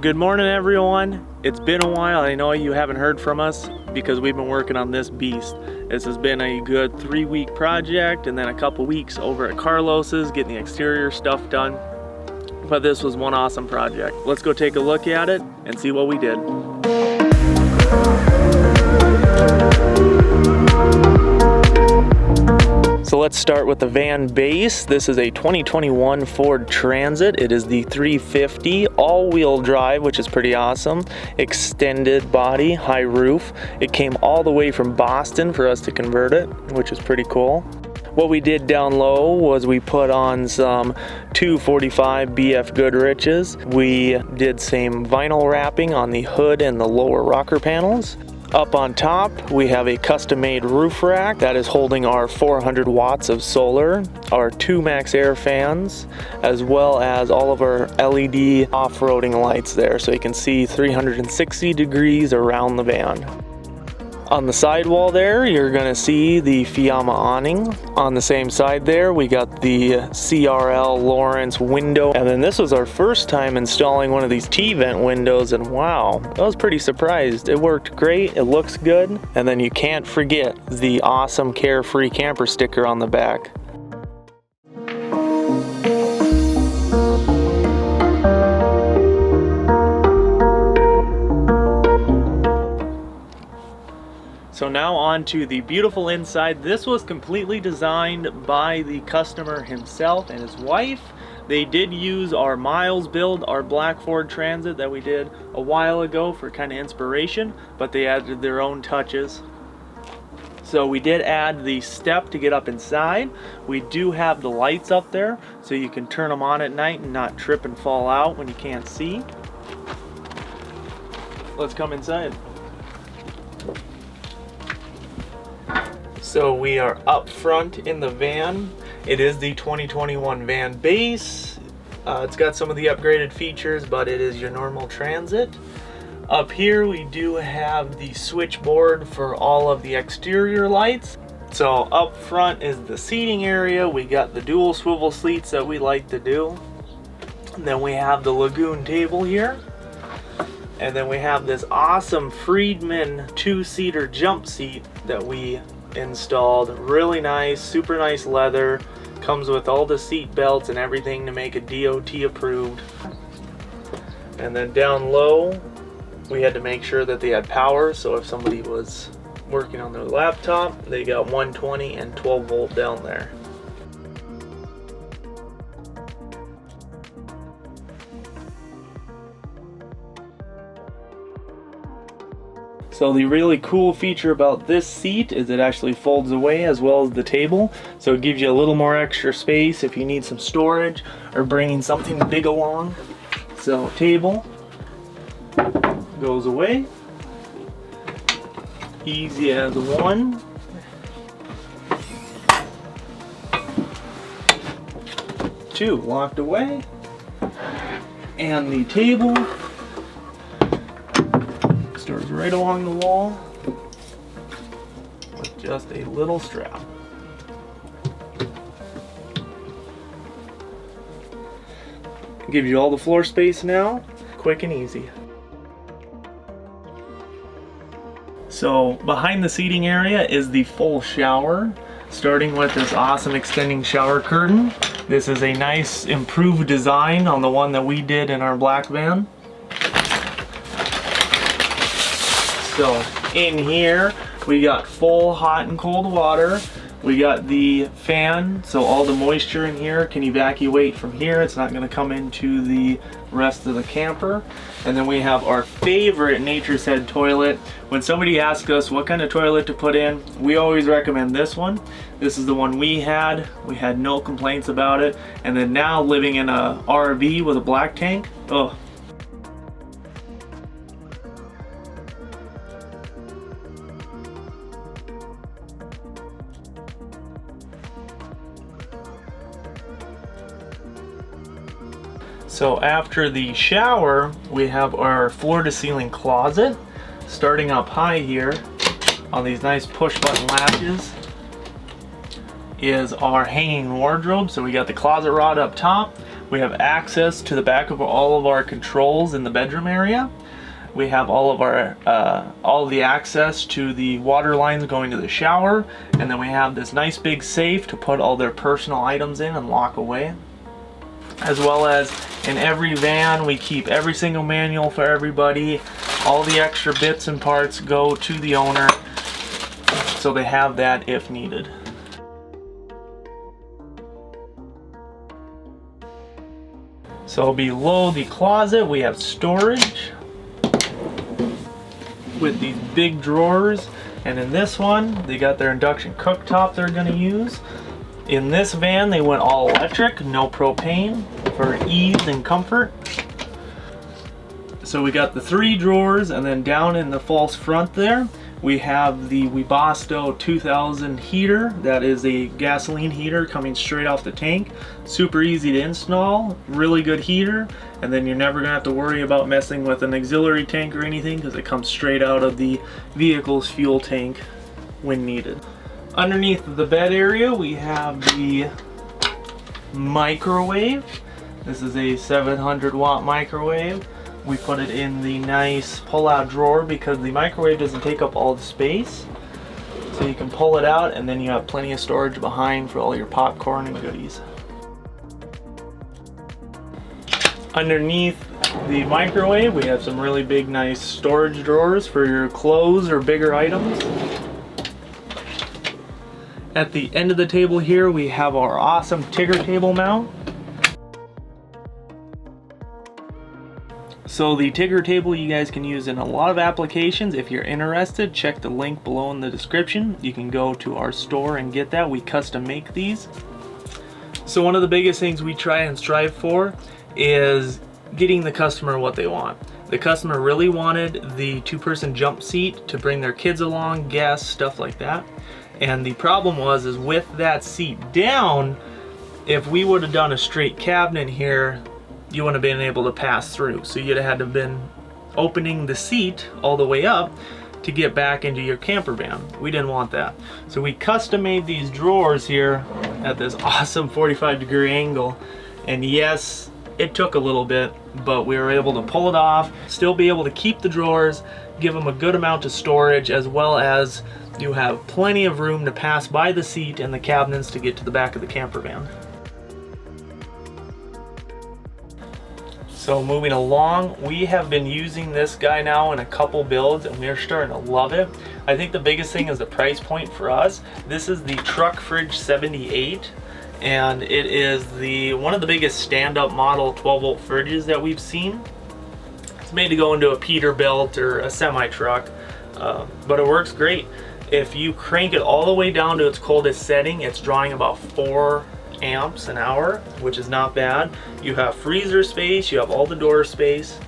Good morning, everyone. It's been a while. I know you haven't heard from us because we've been working on this beast. This has been a good 3-week project and then a couple weeks over at Carlos's getting the exterior stuff done. But this was one awesome project. Let's go take a look at it and see what we did. So let's start with the van base. This is a 2021 Ford Transit. It is the 350 all-wheel drive, which is pretty awesome. Extended body, high roof. It came all the way from Boston for us to convert it, which is pretty cool. What we did down low was we put on some 245 BF Goodriches. We did some vinyl wrapping on the hood and the lower rocker panels. Up on top, we have a custom-made roof rack that is holding our 400 watts of solar, our 2 max air fans, as well as all of our LED off-roading lights there, so you can see 360 degrees around the van. On the sidewall there, you're gonna see the Fiamma awning. On the same side there, we got the CRL Lawrence window. And then this was our first time installing one of these T-vent windows, and wow, I was pretty surprised. It worked great, it looks good. And then you can't forget the awesome Carefree camper sticker on the back. So now on to the beautiful inside. This was completely designed by the customer himself and his wife. They did use our Miles build, our black Ford Transit that we did a while ago for kind of inspiration, but they added their own touches. So we did add the step to get up inside. We do have the lights up there so you can turn them on at night and not trip and fall out when you can't see. Let's come inside. So we are up front in the van. It is the 2021 van base. It's got some of the upgraded features, but it is your normal Transit. Up here we do have the switchboard for all of the exterior lights. So up front is the seating area. We got the dual swivel seats that we like to do. And then we have the Lagoon table here. And then we have this awesome Friedman 2-seater jump seat that we installed. Really nice, super nice leather, comes with all the seat belts and everything to make it DOT approved. And then down low we had to make sure that they had power, so if somebody was working on their laptop, they got 120 and 12 volt down there. So the really cool feature about this seat is it actually folds away as well as the table. So it gives you a little more extra space if you need some storage or bringing something big along. So table goes away. Easy as one. Two locked away. And the table stores right along the wall with just a little strap. Gives you all the floor space now, quick and easy. So behind the seating area is the full shower, starting with this awesome extending shower curtain. This is a nice improved design on the one that we did in our black van. So in here we got full hot and cold water. We got the fan, so all the moisture in here can evacuate from here. It's not going to come into the rest of the camper. And then we have our favorite Nature's Head toilet. When somebody asks us what kind of toilet to put in, we always recommend this one. This is the one we had. We had no complaints about it. And then now living in a RV with a black tank, oh. So after the shower, we have our floor-to-ceiling closet. Starting up high here on these nice push-button latches is our hanging wardrobe. So we got the closet rod up top. We have access to the back of all of our controls in the bedroom area. We have all of our all the access to the water lines going to the shower, and then we have this nice big safe to put all their personal items in and lock away. As well as in every van, we keep every single manual for everybody. All the extra bits and parts go to the owner, so they have that if needed. So below the closet, we have storage with these big drawers, and in this one they got their induction cooktop they're going to use. In this van they went all electric, no propane, for ease and comfort. So we got the 3 drawers, and then down in the false front there we have the Webasto 2000 heater. That is a gasoline heater coming straight off the tank. Super easy to install, really good heater, and then you're never gonna have to worry about messing with an auxiliary tank or anything because it comes straight out of the vehicle's fuel tank when needed. Underneath the bed area we have the microwave. This is a 700 watt microwave. We put it in the nice pull-out drawer because the microwave doesn't take up all the space. So you can pull it out, and then you have plenty of storage behind for all your popcorn and goodies. Underneath the microwave, we have some really big, nice storage drawers for your clothes or bigger items. At the end of the table here, we have our awesome Tigger Table mount. So the Tigger Table you guys can use in a lot of applications. If you're interested, check the link below in the description. You can go to our store and get that. We custom make these. So one of the biggest things we try and strive for is getting the customer what they want. The customer really wanted the 2-person jump seat to bring their kids along, guests, stuff like that. And the problem was is with that seat down, if we would have done a straight cabinet here, you wouldn't have been able to pass through. So you'd have had to have been opening the seat all the way up to get back into your camper van. We didn't want that. So we custom made these drawers here at this awesome 45-degree angle. And yes, it took a little bit, but we were able to pull it off, still be able to keep the drawers, give them a good amount of storage, as well as you have plenty of room to pass by the seat and the cabinets to get to the back of the camper van. So moving along, we have been using this guy now in a couple builds, and we're starting to love it. I think the biggest thing is the price point for us. This is the Truck Fridge 78, and it is one of the biggest stand-up model 12-volt fridges that we've seen. It's made to go into a Peterbilt or a semi-truck, but it works great. If you crank it all the way down to its coldest setting, it's drawing about 4 amps an hour, which is not bad. You have freezer space, you have all the door space,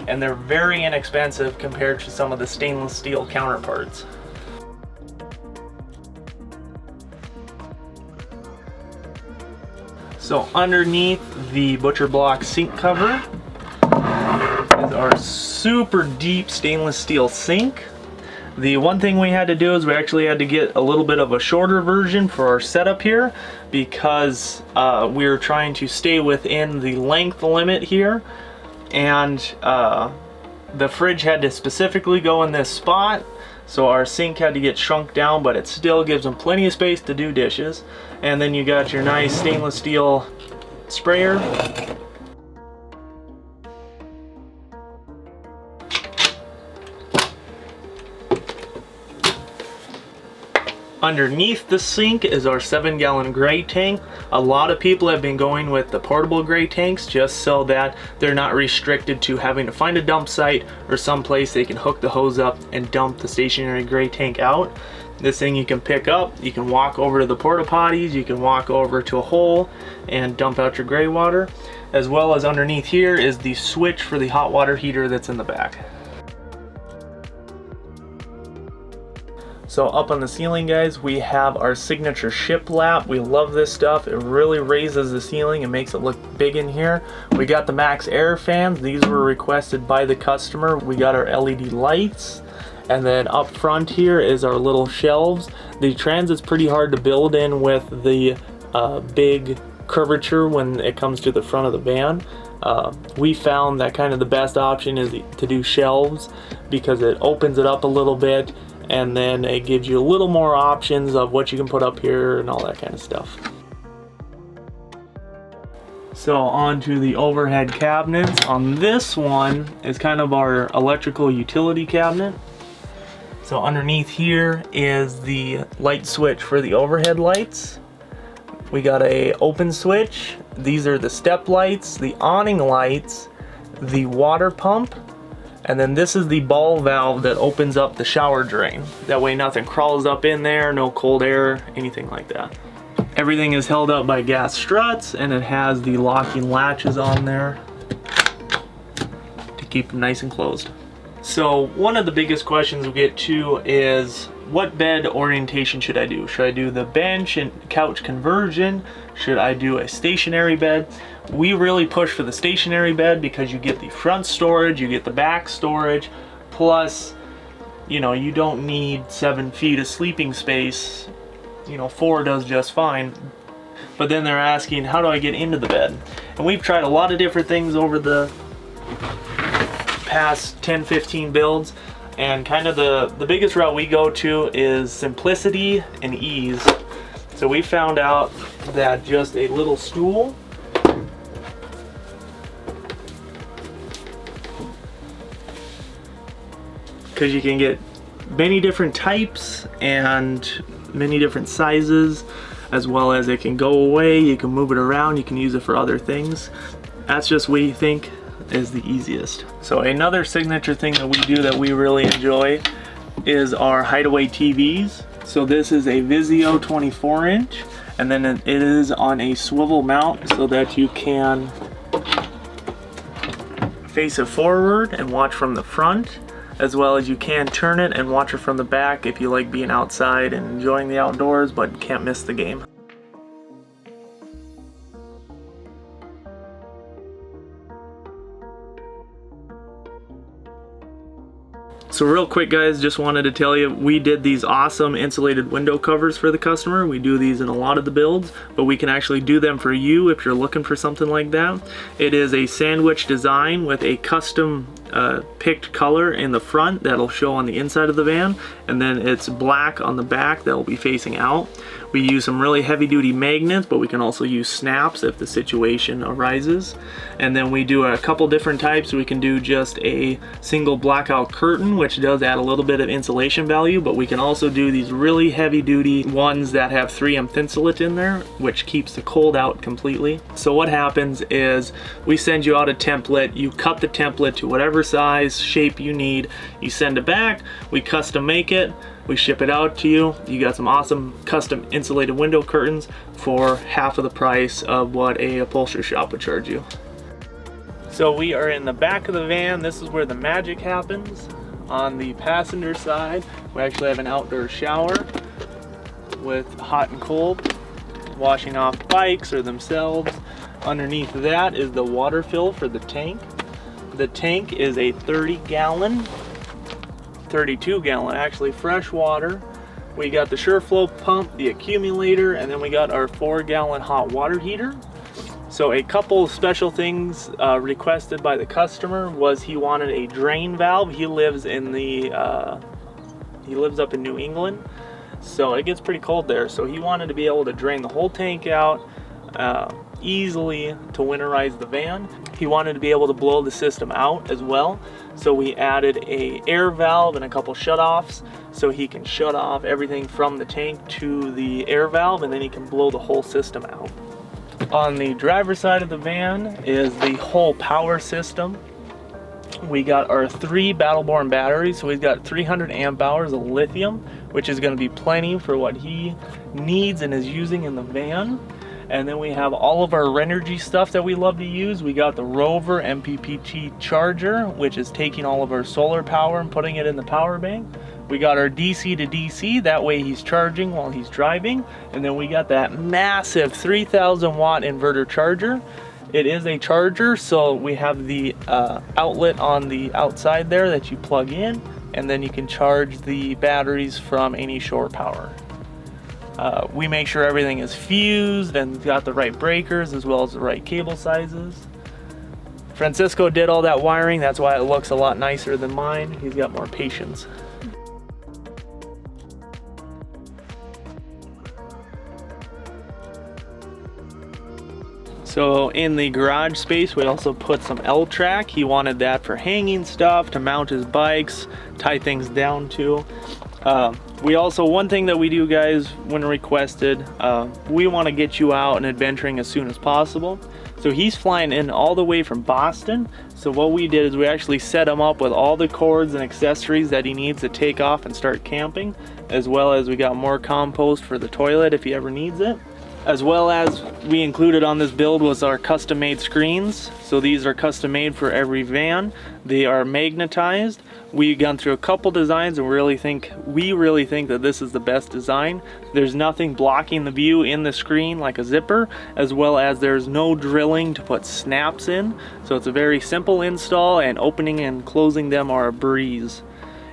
and they're very inexpensive compared to some of the stainless steel counterparts. So underneath the butcher block sink cover is our super deep stainless steel sink. The one thing we had to do is we actually had to get a little bit of a shorter version for our setup here because we were trying to stay within the length limit here, and the fridge had to specifically go in this spot, so our sink had to get shrunk down, but it still gives them plenty of space to do dishes. And then you got your nice stainless steel sprayer. Underneath the sink is our 7-gallon gray tank. A lot of people have been going with the portable gray tanks just so that they're not restricted to having to find a dump site or someplace they can hook the hose up and dump the stationary gray tank out. This thing you can pick up, you can walk over to the porta potties, you can walk over to a hole and dump out your gray water. As well as underneath here is the switch for the hot water heater that's in the back. So up on the ceiling, guys, we have our signature shiplap. We love this stuff. It really raises the ceiling and makes it look big in here. We got the Max Air fans. These were requested by the customer. We got our LED lights. And then up front here is our little shelves. The Transit's pretty hard to build in with the big curvature when it comes to the front of the van. We found that kind of the best option is to do shelves, because it opens it up a little bit and then it gives you a little more options of what you can put up here and all that kind of stuff. So on to the overhead cabinets. On this one is kind of our electrical utility cabinet. So underneath here is the light switch for the overhead lights. We got a open switch. These are the step lights, the awning lights, the water pump, and then this is the ball valve that opens up the shower drain. That way nothing crawls up in there, no cold air, anything like that. Everything is held up by gas struts, and it has the locking latches on there to keep them nice and closed. So one of the biggest questions we get to is, what bed orientation should I do? Should I do the bench and couch conversion? Should I do a stationary bed? We really push for the stationary bed because you get the front storage, you get the back storage, plus, you know, you don't need 7 feet of sleeping space. You know, 4 does just fine. But then they're asking, how do I get into the bed? And we've tried a lot of different things over the past 10-15 builds, and kind of the biggest route we go to is simplicity and ease. So we found out that just a little stool because you can get many different types and many different sizes, as well as it can go away, you can move it around, you can use it for other things. That's just what you think is the easiest. So another signature thing that we do that we really enjoy is our Hideaway Tvs. So this is a Vizio 24-inch, and then it is on a swivel mount so that you can face it forward and watch from the front, as well as you can turn it and watch it from the back if you like being outside and enjoying the outdoors but can't miss the game. So real quick guys, just wanted to tell you, we did these awesome insulated window covers for the customer. We do these in a lot of the builds, but we can actually do them for you if you're looking for something like that. It is a sandwich design with a custom picked color in the front that'll show on the inside of the van, and then it's black on the back that will be facing out. We use some really heavy duty magnets, but we can also use snaps if the situation arises. And then we do a couple different types. We can do just a single blackout curtain, which does add a little bit of insulation value, but we can also do these really heavy duty ones that have 3M Thinsulate in there, which keeps the cold out completely. So what happens is we send you out a template, you cut the template to whatever size, shape you need, you send it back, we custom make it, we ship it out to you. You got some awesome custom insulated window curtains for half of the price of what a upholstery shop would charge you. So we are in the back of the van. This is where the magic happens. On the passenger side, we actually have an outdoor shower with hot and cold, washing off bikes or themselves. Underneath that is the water fill for the tank. The tank is a 32 gallon actually, fresh water. We got the SureFlow pump, the accumulator, and then we got our 4-gallon hot water heater. So a couple of special things requested by the customer was he wanted a drain valve. He lives in the he lives up in New England, so it gets pretty cold there. So he wanted to be able to drain the whole tank out easily to winterize the van. He wanted to be able to blow the system out as well. So we added a air valve and a couple shutoffs so he can shut off everything from the tank to the air valve, and then he can blow the whole system out. On the driver's side of the van is the whole power system. We got our 3 Battleborn batteries, so we've got 300 amp hours of lithium, which is going to be plenty for what he needs and is using in the van. And then we have all of our Renergy stuff that we love to use. We got the Rover MPPT charger, which is taking all of our solar power and putting it in the power bank. We got our DC to DC, that way he's charging while he's driving. And then we got that massive 3,000 watt inverter charger. It is a charger, so we have the outlet on the outside there that you plug in, and then you can charge the batteries from any shore power. We make sure everything is fused and got the right breakers as well as the right cable sizes. Francisco did all that wiring, that's why it looks a lot nicer than mine. He's got more patience. So in the garage space, we also put some L-track. He wanted that for hanging stuff, to mount his bikes, tie things down to. We also, one thing that we do, guys, when requested, we want to get you out and adventuring as soon as possible. So he's flying in all the way from Boston. So what we did is we actually set him up with all the cords and accessories that he needs to take off and start camping, as well as we got more compost for the toilet if he ever needs it. As well as we included on this build was our custom made screens. So these are custom made for every van. They are magnetized. We've gone through a couple designs and we really think that this is the best design. There's nothing blocking the view in the screen like a zipper, as well as there's no drilling to put snaps in. So it's a very simple install, and opening and closing them are a breeze.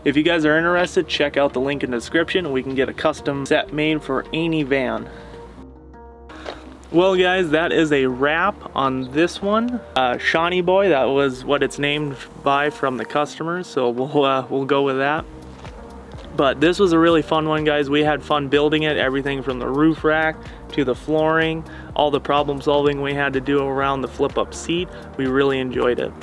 If you guys are interested, check out the link in the description and we can get a custom set made for any van. Well guys, that is a wrap on this one. Shawnee Boy, that was what it's named by from the customers, so we'll go with that. But this was a really fun one, guys. We had fun building it, everything from the roof rack to the flooring, all the problem solving we had to do around the flip up seat. We really enjoyed it.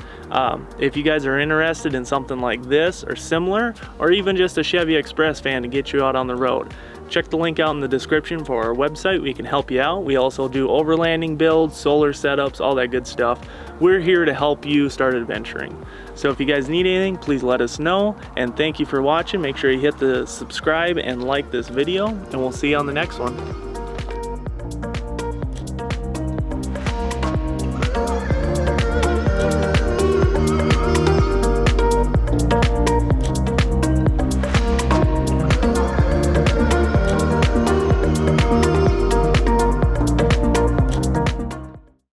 If you guys are interested in something like this or similar, or even just a Chevy Express van to get you out on the road, check the link out in the description for our website. We can help you out. We also do overlanding builds, solar setups, all that good stuff. We're here to help you start adventuring. So if you guys need anything, please let us know. And thank you for watching. Make sure you hit the subscribe and like this video, and we'll see you on the next one.